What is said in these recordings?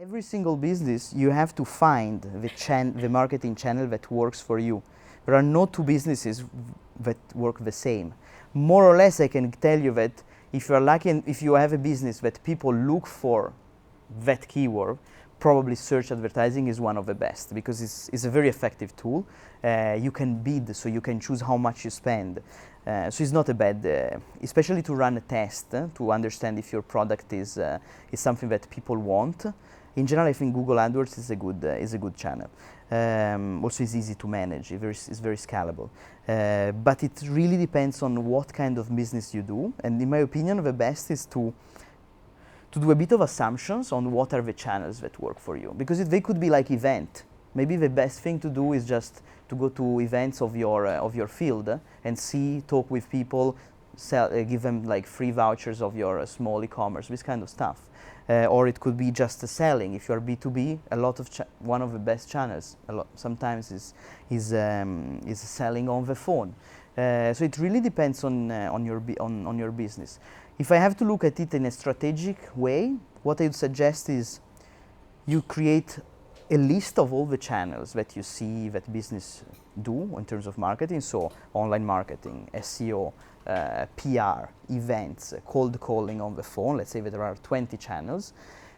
Every single business, you have to find the marketing channel that works for you. There are no two businesses that work the same. More or less, I can tell you that if you are lucky and if you have a business that people look for that keyword, probably search advertising is one of the best because it's a very effective tool. You can bid, so you can choose how much you spend. So it's not a bad, especially to run a test to understand if your product is something that people want. In general, I think Google AdWords is a good channel. Also, it's easy to manage. It's very scalable. But it really depends on what kind of business you do. And in my opinion, the best is to do a bit of assumptions on what are the channels that work for you. Because they could be like event. Maybe the best thing to do is just to go to events of your field and talk with people, give them like free vouchers of your small e-commerce, this kind of stuff. Or it could be just selling. If you are B2B, one of the best channels sometimes is selling on the phone. So it really depends on your business. If I have to look at it in a strategic way, what I would suggest is you create a list of all the channels that you see that business do in terms of marketing. So online marketing, SEO, PR, events, cold calling on the phone. Let's say that there are 20 channels.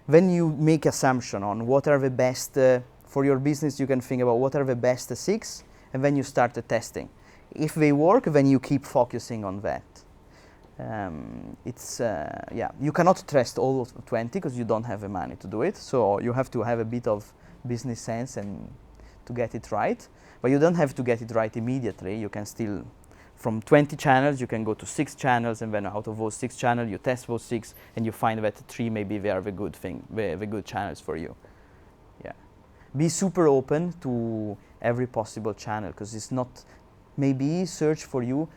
Then you make assumption on what are the best, for your business you can think about what are the best 6, and then you start the testing. If they work, then you keep focusing on that. You cannot test all of 20 because you don't have the money to do it. So you have to have a bit of business sense and to get it right. But you don't have to get it right immediately. You can still, from 20 channels, you can go to 6 channels, and then out of those 6 channels, you test those 6, and you find that 3 maybe they are the good channels for you. Yeah, be super open to every possible channel because it's not. Maybe search for you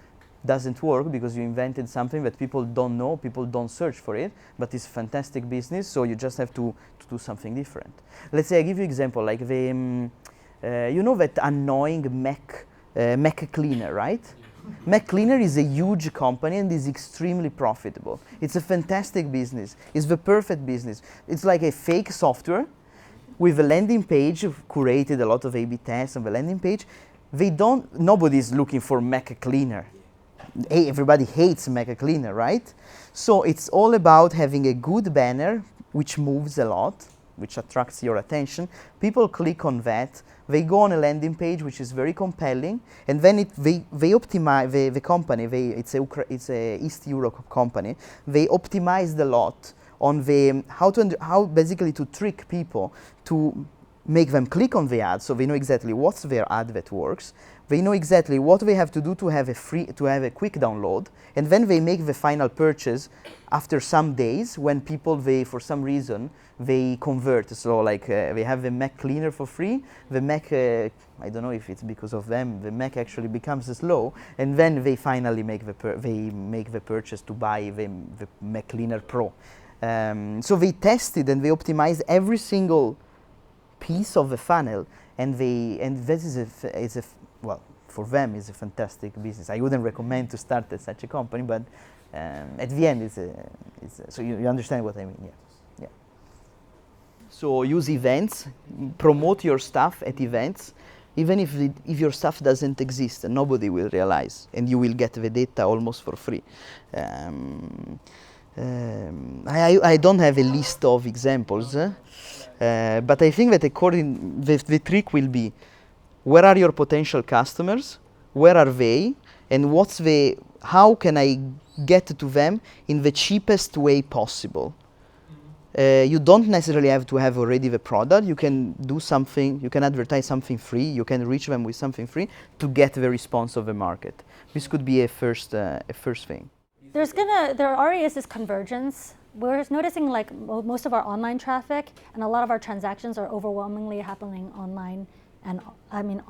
doesn't work because you invented something that people don't know, people don't search for it, but it's fantastic business, so you just have to do something different. Let's say I give you an example, like you know that annoying Mac cleaner, right? Mac Cleaner is a huge company and is extremely profitable. It's a fantastic business. It's the perfect business. It's like a fake software with a landing page, curated a lot of A/B tests on the landing page. Nobody's looking for Mac Cleaner. Everybody hates Mac Cleaner, right? So it's all about having a good banner which moves a lot, which attracts your attention. People click on that. They go on a landing page which is very compelling, and then they optimize the company. It's a East Europe company. They optimized a lot on how basically to trick people to make them click on the ad, so they know exactly what's their ad that works. They know exactly what they have to do to have a quick download, and then they make the final purchase after some days when people for some reason they convert. So like they have the Mac Cleaner for free. The Mac, I don't know if it's because of them, the Mac actually becomes slow, and then they finally make the purchase to buy the Mac Cleaner Pro. So they tested and they optimized every single piece of the funnel, and this is well, for them is a fantastic business. I wouldn't recommend to start at such a company, but at the end so you understand what I mean. Yeah. So use events, promote your stuff at events, even if your stuff doesn't exist, and nobody will realize, and you will get the data almost for free. I don't have a list of examples, but I think that the trick will be, where are your potential customers, where are they, and how can I get to them in the cheapest way possible. You don't necessarily have to have already the product. You can do something, you can advertise something free, you can reach them with something free to get the response of the market. This could be a first thing. There already is this convergence. We're noticing like most of our online traffic and a lot of our transactions are overwhelmingly happening online,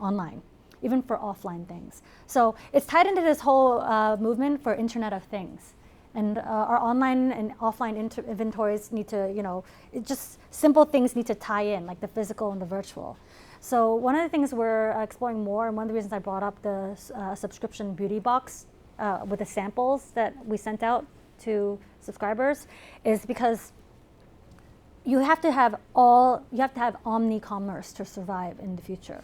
online, even for offline things. So it's tied into this whole movement for Internet of Things. And our online and offline inventories need to, just simple things need to tie in, like the physical and the virtual. So one of the things we're exploring more, and one of the reasons I brought up the subscription beauty box with the samples that we sent out to subscribers, is because you have to have omni-commerce to survive in the future.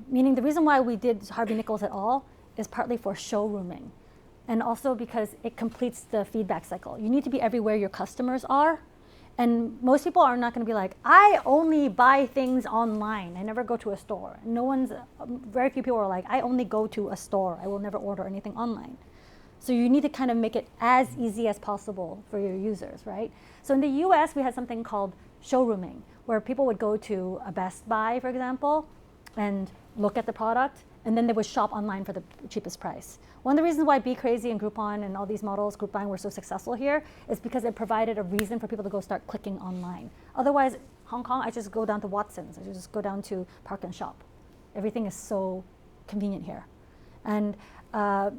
Meaning the reason why we did Harvey Nichols at all is partly for showrooming, and also because it completes the feedback cycle. You need to be everywhere your customers are, and most people are not going to be like, I only buy things online. I never go to a store. Very few people are like, I only go to a store. I will never order anything online. So you need to kind of make it as easy as possible for your users, right? So in the US, we had something called showrooming, where people would go to a Best Buy, for example, and look at the product, and then they would shop online for the cheapest price. One of the reasons why Be Crazy and Groupon and all these models, group buying, were so successful here is because it provided a reason for people to go start clicking online. Otherwise, Hong Kong, I just go down to Watson's. I just go down to Park and Shop. Everything is so convenient here. And the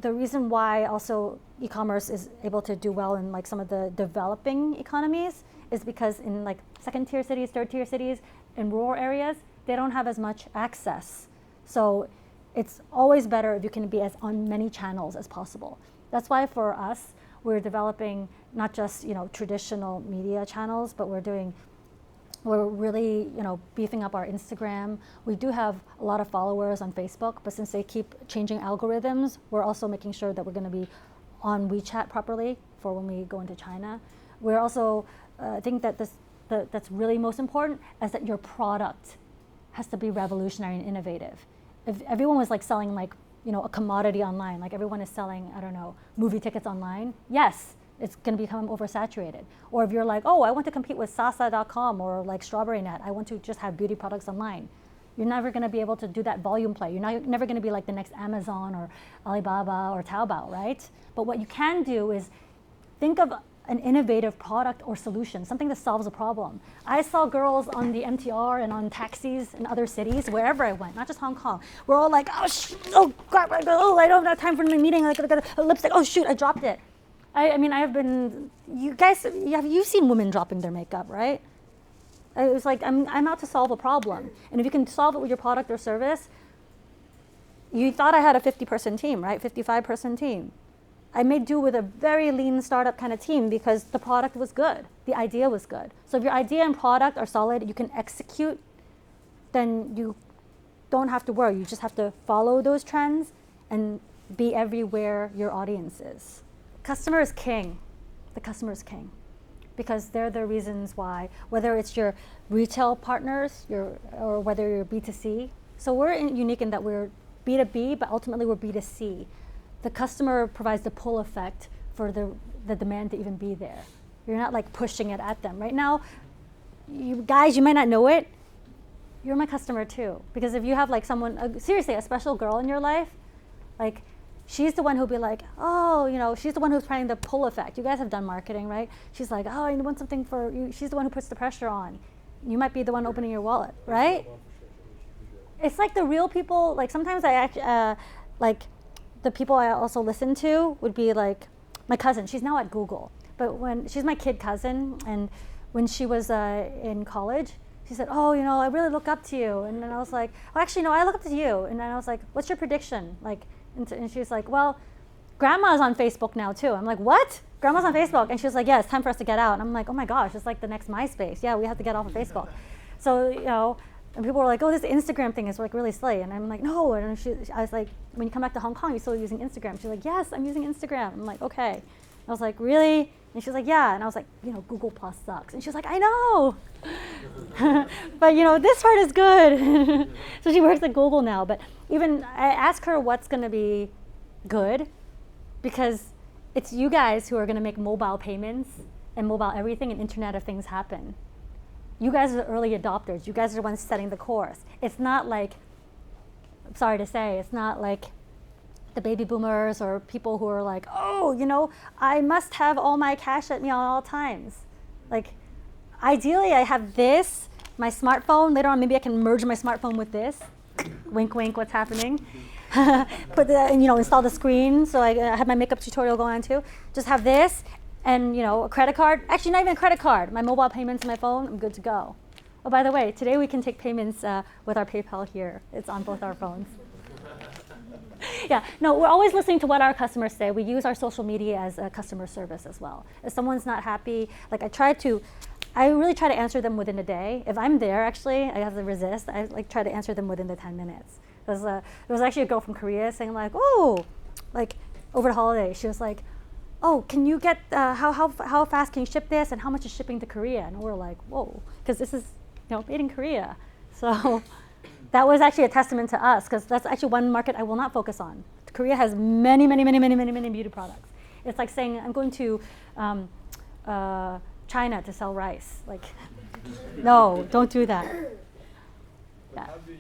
reason why also e-commerce is able to do well in like some of the developing economies is because in like second-tier cities, third-tier cities, in rural areas, they don't have as much access. So it's always better if you can be on many channels as possible. That's why for us, we're developing not just traditional media channels, but we're really beefing up our Instagram. We do have a lot of followers on Facebook, but since they keep changing algorithms, we're also making sure that we're going to be on WeChat properly for when we go into China. We're also, I think that that's really most important, is that your product has to be revolutionary and innovative. If everyone was like selling like a commodity online, like everyone is selling, I don't know, movie tickets online, yes, it's going to become oversaturated. Or if you're like, oh, I want to compete with Sasa.com or like StrawberryNet, I want to just have beauty products online. You're never going to be able to do that volume play. You're never going to be like the next Amazon or Alibaba or Taobao, right? But what you can do is think of an innovative product or solution, something that solves a problem. I saw girls on the MTR and on taxis in other cities, wherever I went, not just Hong Kong. We're all like, oh crap, I don't have time for my meeting. Like, I got a lipstick. Oh shoot, I dropped it. I mean, you guys, you've seen women dropping their makeup, right? It was like, I'm out to solve a problem. And if you can solve it with your product or service, you thought I had a 50-person team, right? 55-person team. I made do with a very lean startup kind of team because the product was good. The idea was good. So if your idea and product are solid, you can execute, then you don't have to worry. You just have to follow those trends and be everywhere your audience is. Customer is king. The customer is king. Because they're the reasons why, whether it's your retail partners or whether you're B2C. So we're unique in that we're B2B, but ultimately we're B2C. The customer provides the pull effect for the demand to even be there. You're not like pushing it at them. Right now, you guys, you might not know it, you're my customer too. Because if you have like someone, seriously, a special girl in your life, like she's the one who'll be like, oh, she's the one who's trying the pull effect. You guys have done marketing, right? She's like, oh, I want something for you. She's the one who puts the pressure on. You might be the one opening your wallet, right? It's like the real people, like sometimes I actually, like, the people I also listen to would be like my cousin. She's now at Google, but she's my kid cousin, and when she was in college, she said, oh, I really look up to you. And then I was like, oh, actually, no, I look up to you. And then I was like, what's your prediction? Like, and she was like, well, Grandma's on Facebook now too. I'm like, what? Grandma's on Facebook? And she was like, yeah, it's time for us to get out. And I'm like, oh my gosh, it's like the next MySpace. Yeah, we have to get off of Facebook. So, and people were like, oh, this Instagram thing is like really silly. And I'm like, no. And I was like, when you come back to Hong Kong, you're still using Instagram. She's like, yes, I'm using Instagram. I'm like, okay. And I was like, really? And she was like, yeah. And I was like, Google Plus sucks. And she was like, I know. But this part is good. So she works at Google now. But even I ask her what's going to be good, because it's you guys who are going to make mobile payments and mobile everything and Internet of Things happen. You guys are the early adopters. You guys are the ones setting the course. It's not like, I'm sorry to say, it's not like the baby boomers or people who are like, oh, I must have all my cash at me at all times. Like, ideally, I have this, my smartphone. Later on, maybe I can merge my smartphone with this. Wink, wink, what's happening? Install the screen so I have my makeup tutorial going on too. Just have this. And a credit card, actually not even a credit card, my mobile payments on my phone, I'm good to go. Oh, by the way, today we can take payments with our PayPal here. It's on both our phones. Yeah, no, we're always listening to what our customers say. We use our social media as a customer service as well. If someone's not happy, like I really try to answer them within a day. If I'm there, actually, I have to resist. I like try to answer them within the 10 minutes. There was actually a girl from Korea saying like, oh, like over the holiday, she was like, oh, can you get, how fast can you ship this and how much is shipping to Korea? And we're like, whoa, because this is, made in Korea. So that was actually a testament to us, because that's actually one market I will not focus on. Korea has many, many, many, many, many, many beauty products. It's like saying I'm going to China to sell rice. Like, no, don't do that. But how do you